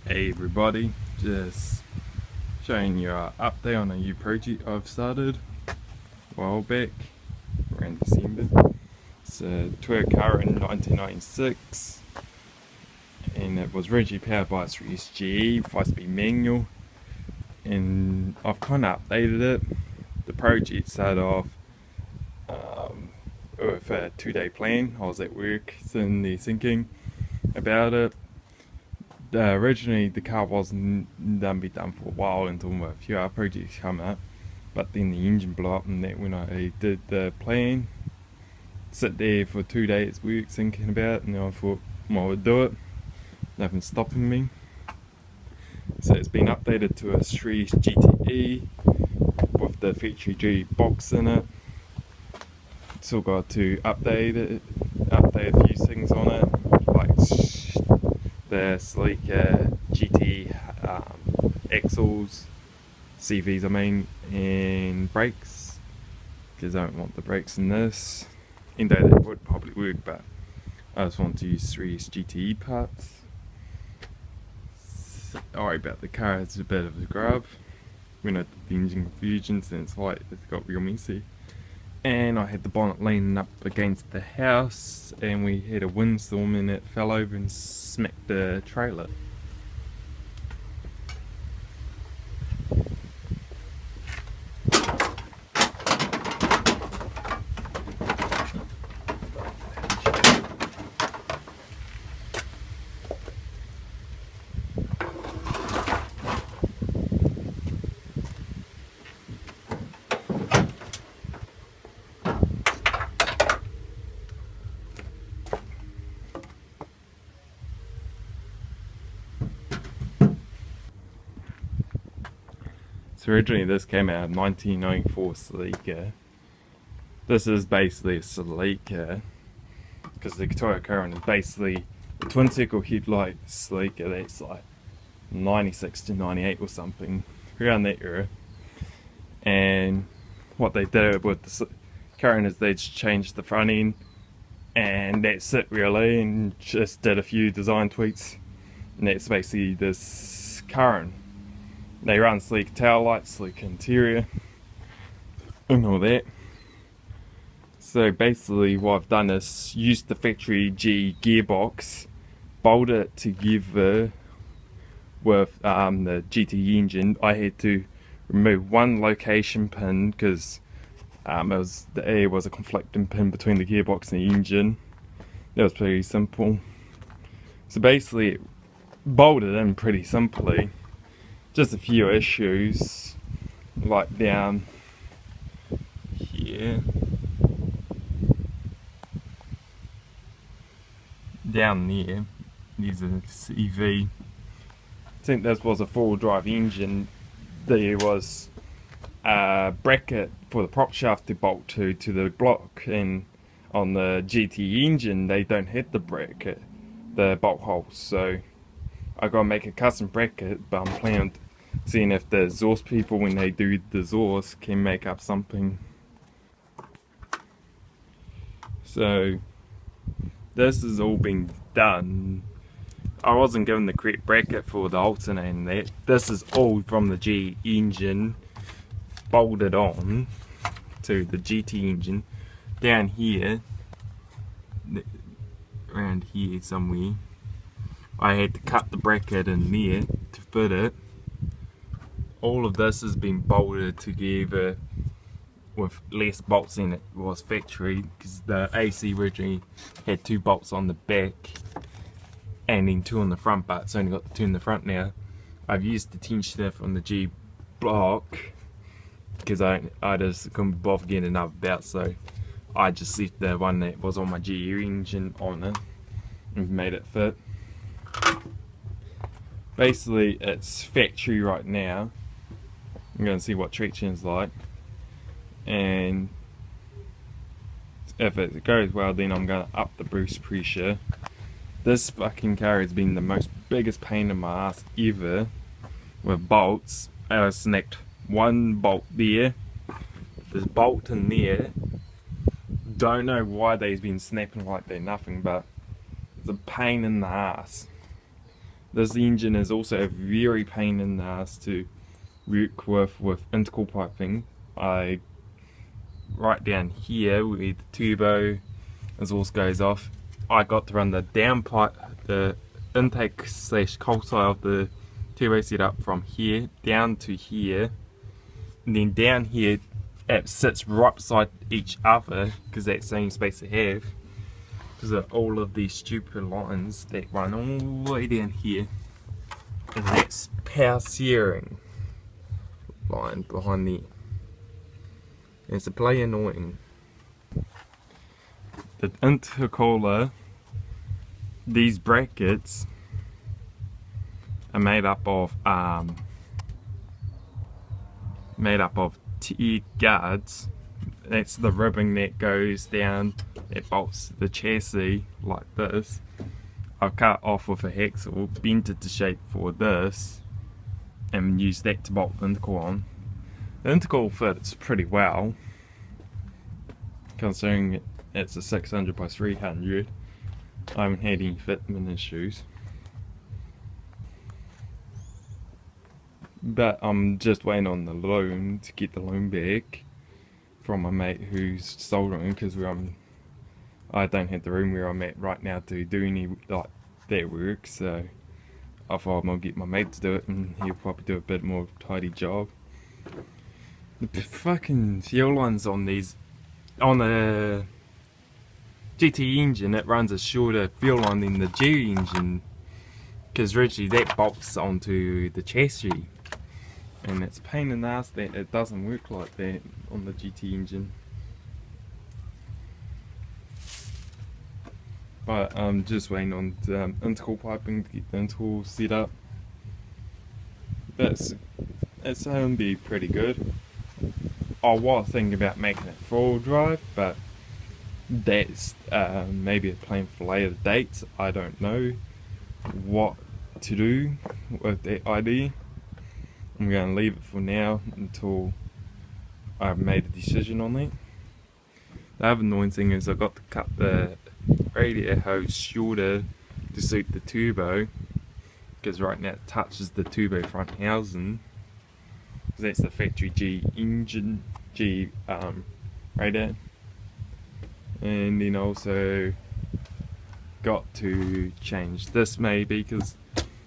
Hey everybody, just showing you an update on a new project I've started a while back, around December. It's a Curren 1996 and it was originally powered by a 3SGE 5-speed manual, and I've kind of updated it. The project started off with a 2-day plan. I was at work sitting there thinking about it. Originally the car wasn't be done for a while until a few other projects come up, but then the engine blew up, and that when I did the plan, sit there for 2 days work thinking about it, and then I thought, well, I would do it, nothing's stopping me. So it's been updated to a 3 GTE with the factory G box in it. Still got to update a few things on it, like the sleek GT axles, CVs I mean, and brakes, because I don't want the brakes in this, even though they would probably work, but I just want to use 3S GTE parts. Sorry about the car, it's a bit of a grub. When I did the engine confusions, and it's like it's got real messy. And I had the bonnet leaning up against the house, and we had a windstorm and it fell over and smacked the trailer. So originally this came out of 1994 Sleeker. This is basically a Sleeker, because the Toyota Curren is basically the twin circle headlight Sleeker that's like 96 to 98 or something, around that era. And what they did with the Curren is they just changed the front end, and that's it really, and just did a few design tweaks, and that's basically this Curren. They run sleek tail lights, sleek interior, and all that. So basically what I've done is used the factory G gearbox, bolted it together with the GT engine. I had to remove one location pin because there was a conflicting pin between the gearbox and the engine. That was pretty simple. So basically it bolted in pretty simply. Just a few issues, like down here, down there, there's a CV. I think this was a 4-wheel drive engine. There was a bracket for the prop shaft to bolt to the block, and on the GT engine they don't have the bracket, the bolt holes, so I gotta make a custom bracket, but I'm planning on seeing if the exhaust people, when they do the exhaust, can make up something. So this has all been done. I wasn't given the correct bracket for the alternator and that. This is all from the G engine, bolted on to the GT engine. Down here, around here somewhere, I had to cut the bracket in there to fit it. All of this has been bolted together with less bolts than it was factory, because the AC originally had 2 bolts on the back and then 2 on the front, but it's only got the 2 in the front now. I've used the tensioner from the G block because I just couldn't be bothered getting another belt, so I just left the one that was on my G engine on it and made it fit. Basically it's factory right now. I'm going to see what traction is like, and if it goes well then I'm going to up the boost pressure. This fucking car has been the biggest pain in my ass ever with bolts. I snapped one bolt there, there's a bolt in there, don't know why they've been snapping like they're nothing, but it's a pain in the ass. This engine is also a very pain in the ass to work with intercool piping. Right down here where the turbo exhaust goes off, I got to run the down pipe, the intake slash coal side of the turbo setup from here down to here, and then down here it sits right beside each other because that's the only space they have because of all of these stupid lines that run all the way down here, and that's power steering line behind there. It's a play annoying. The intercooler, these brackets are made up of T guards. That's the ribbing that goes down, that bolts the chassis like this. I've cut off with a hacksaw, bent it to shape for this, and used that to bolt the intercooler on. The intercooler fits pretty well, considering it's a 600 by 300. I haven't had any fitment issues. But I'm just waiting on the loan to get the loan back from my mate who's soldering, because I don't have the room where I'm at right now to do any like that work, so I thought I'll get my mate to do it and he'll probably do a bit more tidy job. The fucking fuel lines on the GT engine, it runs a shorter fuel line than the G engine, because originally that bolts onto the chassis, and it's a pain in the ass that it doesn't work like that on the GT engine. But I'm just waiting on the intercool piping to get the intercool set up. It's going to be pretty good. I was thinking about making it four-wheel drive, but that's maybe a plan for later dates. I don't know what to do with that idea. I'm going to leave it for now until I've made a decision on that. The other annoying thing is I've got to cut the radiator hose shorter to suit the turbo, because right now it touches the turbo front housing. That's the factory G engine, radiator. And then also got to change this maybe, because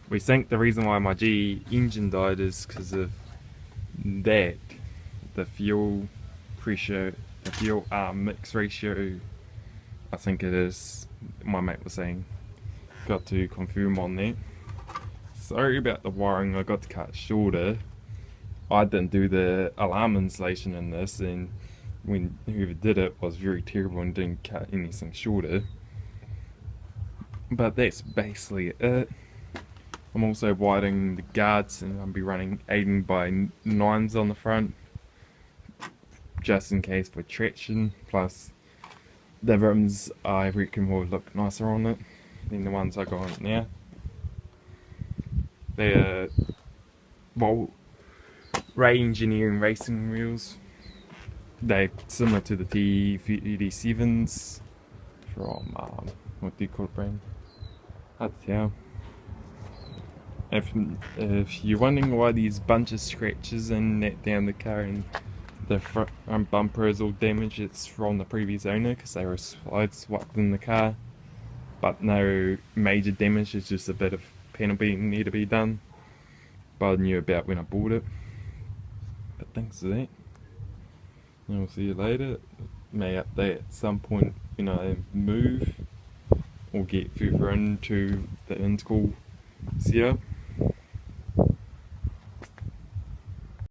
we think the reason why my G engine died is because of that, the fuel pressure, the fuel mix ratio, I think it is, my mate was saying. Got to confirm on that. Sorry about the wiring, I got to cut shorter. I didn't do the alarm installation in this, and when whoever did it was very terrible and didn't cut anything shorter. But that's basically it. I'm also widening the guards, and I'll be running 18 by 9s on the front, just in case for traction. Plus the rims I reckon will look nicer on it than the ones I got on it now. They're Ray Engineering racing wheels. They're similar to the T37s from, what do you call it, brand? Hard to tell. If you're wondering why there's a bunch of scratches and that down the car and the front bumper is all damaged, it's from the previous owner because they were swapped in the car. But no major damage, it's just a bit of panel beating need to be done. But I knew about when I bought it. But thanks for that. And we'll see you later. May update at some point when I move or get further into the intercool setup.